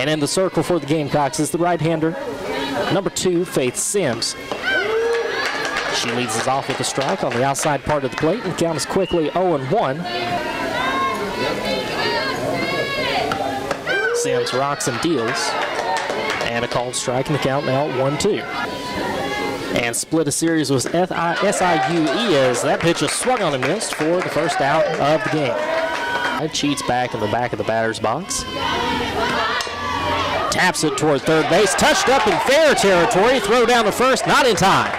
And in the circle for the Gamecocks is the right-hander, number 2, Faith Sims. She leads us off with a strike on the outside part of the plate, and the count is quickly 0-1. Sims rocks and deals, and a called strike, and the count now 1-2. And split a series with SIUE as that pitch is swung on and missed for the first out of the game. Cheats back in the back of the batter's box. Taps it toward third base, touched up in fair territory, throw down to first, not in time.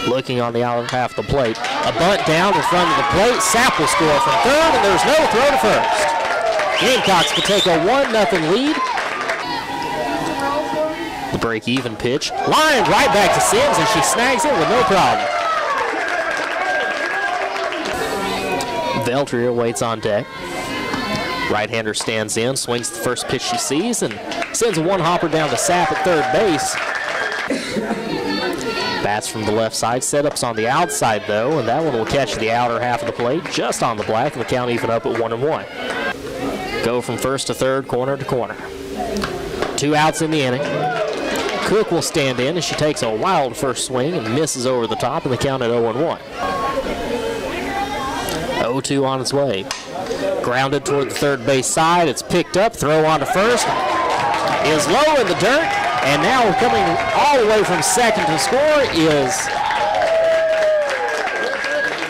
Looking on the outer half of the plate, a bunt down in front of the plate, Sapp will score from third, and there's no throw to first. Gamecocks can take a 1-0 lead. The break-even pitch, lined right back to Sims, and she snags it with no problem. Veltria waits on deck. Right-hander stands in, swings the first pitch she sees, and sends a one-hopper down to Sapp at third base. Bats from the left side, setups on the outside though, and that one will catch the outer half of the plate, just on the black, and the count even up at 1-1. Go from first to third, corner to corner. 2 outs in the inning. Cook will stand in as she takes a wild first swing and misses over the top, and the count at 0-1. 0-2 on its way. Grounded toward the third base side. It's picked up. Throw on to first. Is low in the dirt. And now coming all the way from second to score is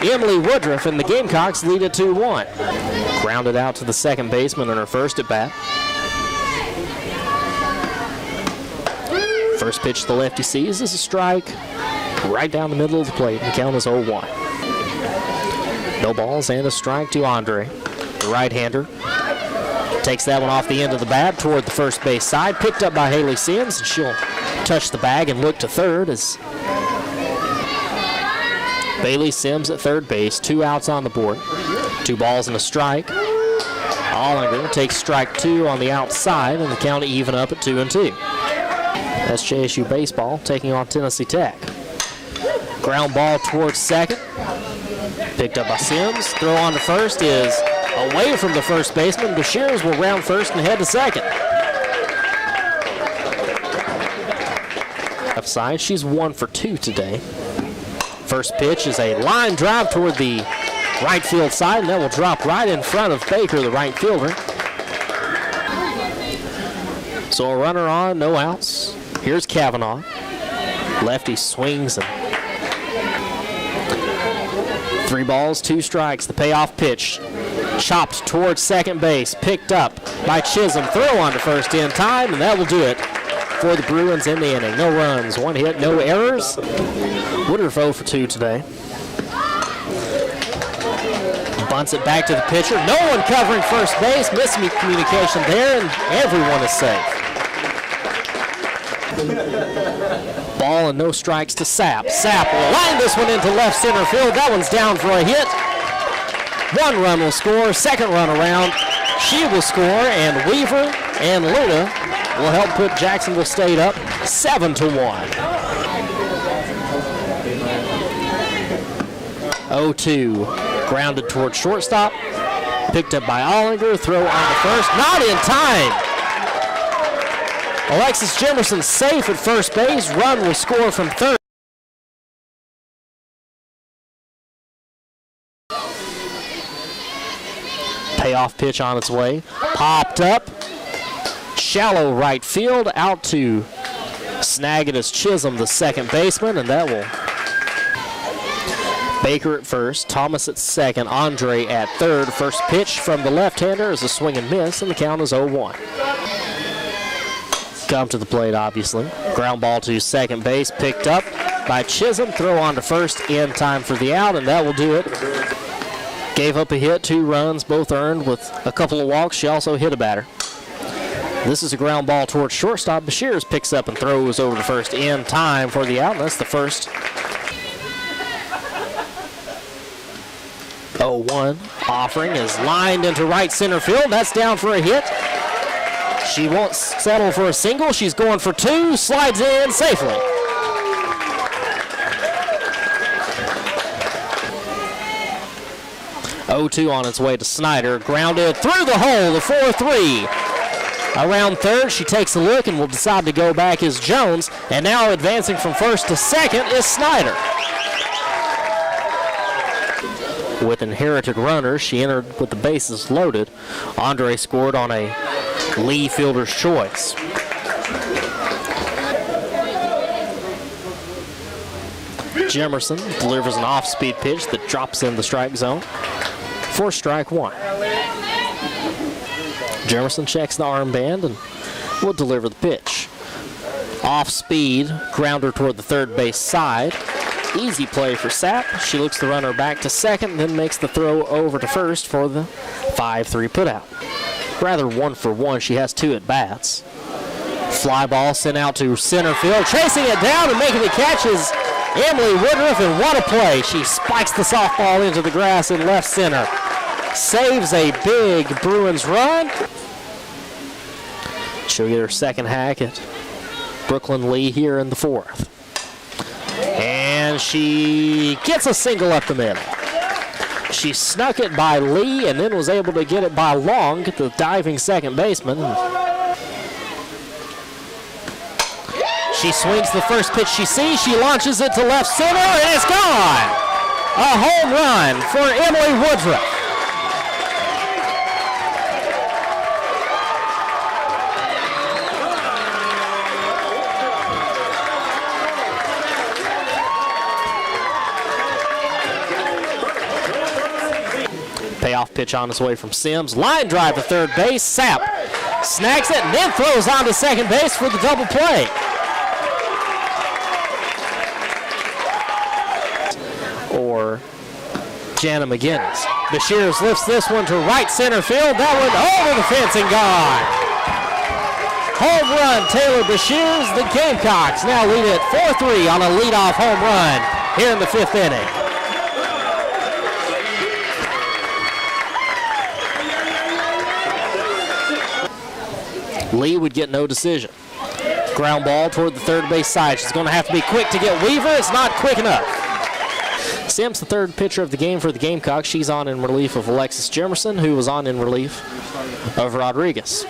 Emily Woodruff, and the Gamecocks lead at 2-1. Grounded out to the second baseman on her first at bat. First pitch the lefty sees is a strike right down the middle of the plate. The count is 0-1. No balls and a strike to Andre. The right-hander takes that one off the end of the bat toward the first base side. Picked up by Haley Sims, and she'll touch the bag and look to third as Bailey Sims at third base. 2 outs on the board. 2 balls and a strike. Ollinger takes strike 2 on the outside, and the count even up at 2-2. That's JSU baseball taking on Tennessee Tech. Ground ball towards second. Picked up by Sims. Throw on to first is away from the first baseman. Bashirs will round first and head to second. Left side, she's 1 for 2 today. First pitch is a line drive toward the right field side, and that will drop right in front of Baker, the right fielder. So a runner on, no outs. Here's Kavanaugh. Lefty swings and 3 balls, 2 strikes. The payoff pitch chopped towards second base, picked up by Chisholm. Throw on to first in time, and that will do it for the Bruins in the inning. No runs, 1 hit, no errors. Woodruff 0 for 2 today. Bunts it back to the pitcher. No one covering first base. Miscommunication there, and everyone is safe. Ball and no strikes to Sapp. Sapp will line this one into left center field. That one's down for a hit. 1 run will score. 2nd run around. She will score, and Weaver and Luna will help put Jacksonville State up 7-1. 0-2. Grounded towards shortstop. Picked up by Ollinger. Throw on to first. Not in time. Alexis Jimerson safe at first base. Run will score from third. Payoff pitch on its way. Popped up. Shallow right field. Out to snag it as Chisholm, the second baseman, and that will. Baker at first. Thomas at second. Andre at third. First pitch from the left-hander is a swing and miss, and the count is 0-1. Come to the plate, obviously. Ground ball to second base, picked up by Chisholm. Throw on to first in time for the out, and that will do it. Gave up a hit, 2 runs, both earned with a couple of walks. She also hit a batter. This is a ground ball towards shortstop. Bashirs picks up and throws over to first in time for the out, and that's the first. 0-1. Offering is lined into right center field. That's down for a hit. She won't settle for a single. She's going for 2. Slides in safely. 0-2 on its way to Snyder. Grounded through the hole, the 4-3. Around third, she takes a look and will decide to go back as Jones. And now advancing from first to second is Snyder. With inherited runners, she entered with the bases loaded. Andre scored on a Lee fielder's choice. Jemerson delivers an off-speed pitch that drops in the strike zone for strike one. Jemerson checks the armband and will deliver the pitch. Off-speed, grounder toward the third base side. Easy play for Sapp. She looks the runner back to second, then makes the throw over to first for the 5-3 putout. Rather 1-for-1, she has 2 at-bats. Fly ball sent out to center field. Chasing it down and making the catch is Emily Woodruff, and what a play. She spikes the softball into the grass in left center. Saves a big Bruins run. She'll get her second hack at Brooklyn Lee here in the fourth. And she gets a single up the middle. She snuck it by Lee and then was able to get it by Long, the diving second baseman. She swings the first pitch she sees. She launches it to left center, and it's gone. A home run for Emily Woodruff. Payoff pitch on its way from Sims. Line drive to third base. Sapp snags it and then throws on to second base for the double play. Or Jana McGinnis. Bashirs lifts this one to right center field. That one over the fence and gone. Home run, Taylor Bashirs. The Gamecocks now lead it 4-3 on a leadoff home run here in the fifth inning. Lee would get no decision. Ground ball toward the third base side. She's going to have to be quick to get Weaver. It's not quick enough. Sims, the third pitcher of the game for the Gamecocks. She's on in relief of Alexis Jemerson, who was on in relief of Rodriguez.